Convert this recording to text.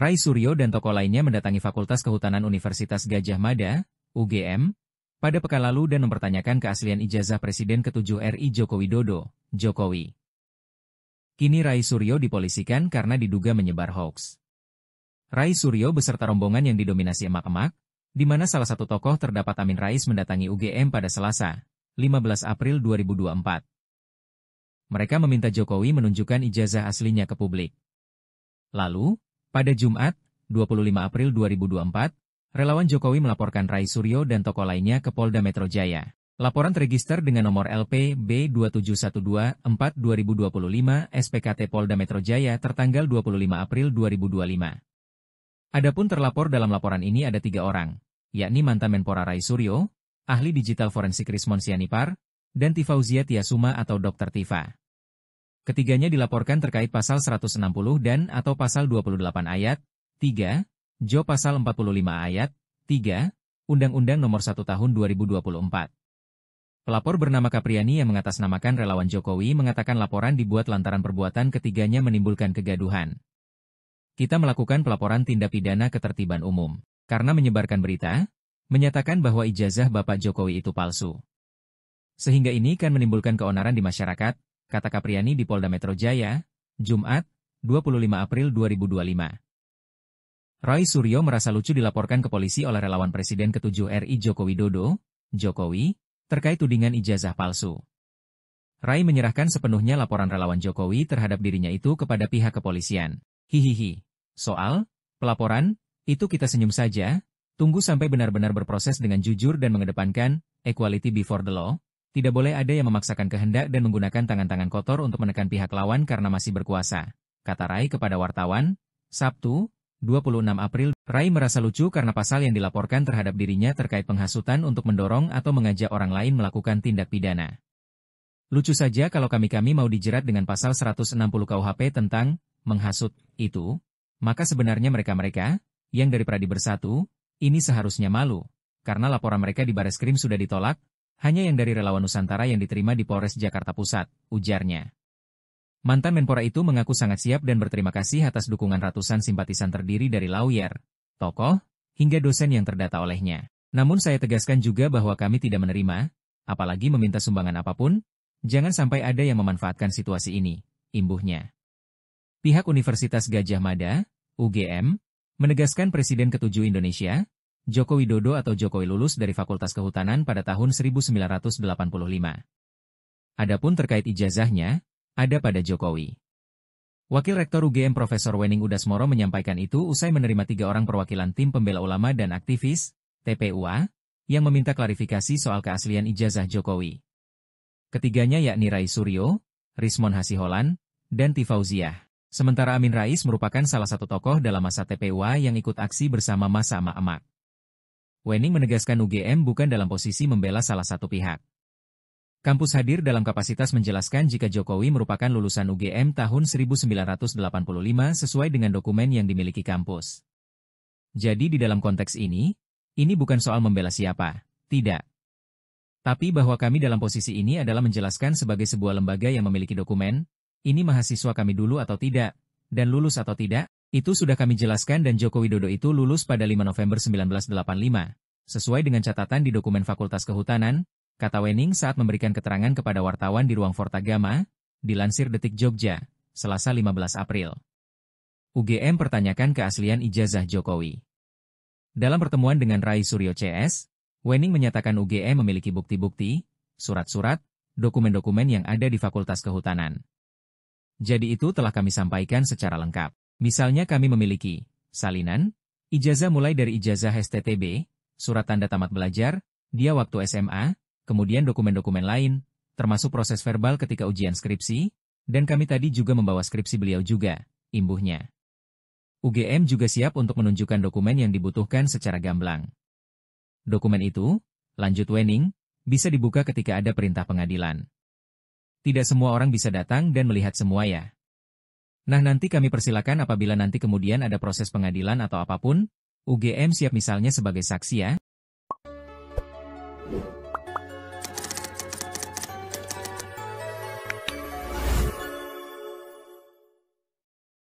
Rai Suryo dan tokoh lainnya mendatangi Fakultas Kehutanan Universitas Gadjah Mada, UGM, pada pekan lalu dan mempertanyakan keaslian ijazah Presiden ke-7 RI Joko Widodo, Jokowi. Kini Rai Suryo dipolisikan karena diduga menyebar hoaks. Rai Suryo beserta rombongan yang didominasi emak-emak, di mana salah satu tokoh terdapat Amin Rais mendatangi UGM pada Selasa, 15 April 2024. Mereka meminta Jokowi menunjukkan ijazah aslinya ke publik. Lalu, pada Jumat, 25 April 2024, relawan Jokowi melaporkan Rai Suryo dan tokoh lainnya ke Polda Metro Jaya. Laporan terregister dengan nomor LP B27124-2025 SPKT Polda Metro Jaya tertanggal 25 April 2025. Adapun terlapor dalam laporan ini ada 3 orang, yakni mantan Menpora Rai Suryo, ahli digital forensik Rismon Sianipar, dan Tifauzia Tiasuma atau Dr. Tifa. Ketiganya dilaporkan terkait pasal 160 dan atau pasal 28 ayat 3, Jo pasal 45 ayat 3, Undang-Undang Nomor 1 Tahun 2024. Pelapor bernama Kapriani yang mengatasnamakan relawan Jokowi mengatakan laporan dibuat lantaran perbuatan ketiganya menimbulkan kegaduhan. Kita melakukan pelaporan tindak pidana ketertiban umum karena menyebarkan berita, menyatakan bahwa ijazah Bapak Jokowi itu palsu. Sehingga ini kan menimbulkan keonaran di masyarakat, kata Kapriani di Polda Metro Jaya, Jumat, 25 April 2025. Rai Suryo merasa lucu dilaporkan ke polisi oleh relawan Presiden ke-7 RI Joko Widodo, Jokowi, terkait tudingan ijazah palsu. Rai menyerahkan sepenuhnya laporan relawan Jokowi terhadap dirinya itu kepada pihak kepolisian. Hihihi. Soal pelaporan, itu kita senyum saja, tunggu sampai benar-benar berproses dengan jujur dan mengedepankan equality before the law. Tidak boleh ada yang memaksakan kehendak dan menggunakan tangan-tangan kotor untuk menekan pihak lawan karena masih berkuasa, kata Rai kepada wartawan, Sabtu, 26 April. Rai merasa lucu karena pasal yang dilaporkan terhadap dirinya terkait penghasutan untuk mendorong atau mengajak orang lain melakukan tindak pidana. Lucu saja kalau kami mau dijerat dengan pasal 160 KUHP tentang menghasut itu, maka sebenarnya mereka-mereka, yang dari Pradi Bersatu, ini seharusnya malu, karena laporan mereka di Bareskrim sudah ditolak, hanya yang dari relawan Nusantara yang diterima di Polres Jakarta Pusat, ujarnya. Mantan Menpora itu mengaku sangat siap dan berterima kasih atas dukungan ratusan simpatisan terdiri dari lawyer, tokoh, hingga dosen yang terdata olehnya. Namun saya tegaskan juga bahwa kami tidak menerima, apalagi meminta sumbangan apapun, jangan sampai ada yang memanfaatkan situasi ini, imbuhnya. Pihak Universitas Gadjah Mada, UGM, menegaskan Presiden ke-7 Indonesia, Joko Widodo atau Jokowi lulus dari Fakultas Kehutanan pada tahun 1985. Adapun terkait ijazahnya, ada pada Jokowi. Wakil Rektor UGM Profesor Wening Udasmoro menyampaikan itu usai menerima 3 orang perwakilan tim pembela ulama dan aktivis, TPUA, yang meminta klarifikasi soal keaslian ijazah Jokowi. Ketiganya yakni Rai Suryo, Rismon Hasiholan, dan Tifauzia. Sementara Amin Rais merupakan salah satu tokoh dalam masa TPUA yang ikut aksi bersama masa emak-emak. Wening menegaskan UGM bukan dalam posisi membela salah satu pihak. Kampus hadir dalam kapasitas menjelaskan jika Jokowi merupakan lulusan UGM tahun 1985 sesuai dengan dokumen yang dimiliki kampus. Jadi di dalam konteks ini bukan soal membela siapa, tidak. Tapi bahwa kami dalam posisi ini adalah menjelaskan sebagai sebuah lembaga yang memiliki dokumen, ini mahasiswa kami dulu atau tidak, dan lulus atau tidak, itu sudah kami jelaskan dan Joko Widodo itu lulus pada 5 November 1985, sesuai dengan catatan di dokumen Fakultas Kehutanan, kata Wening saat memberikan keterangan kepada wartawan di ruang Fortagama, dilansir Detik Jogja, Selasa 15 April. UGM pertanyakan keaslian ijazah Jokowi. Dalam pertemuan dengan Rai Suryo CS, Wening menyatakan UGM memiliki bukti-bukti, surat-surat, dokumen-dokumen yang ada di Fakultas Kehutanan. Jadi itu telah kami sampaikan secara lengkap. Misalnya kami memiliki salinan, ijazah mulai dari ijazah STTB, surat tanda tamat belajar, dia waktu SMA, kemudian dokumen-dokumen lain, termasuk proses verbal ketika ujian skripsi, dan kami tadi juga membawa skripsi beliau juga, imbuhnya. UGM juga siap untuk menunjukkan dokumen yang dibutuhkan secara gamblang. Dokumen itu, lanjut Wening, bisa dibuka ketika ada perintah pengadilan. Tidak semua orang bisa datang dan melihat semua ya. Nah nanti kami persilakan apabila nanti kemudian ada proses pengadilan atau apapun, UGM siap misalnya sebagai saksi ya.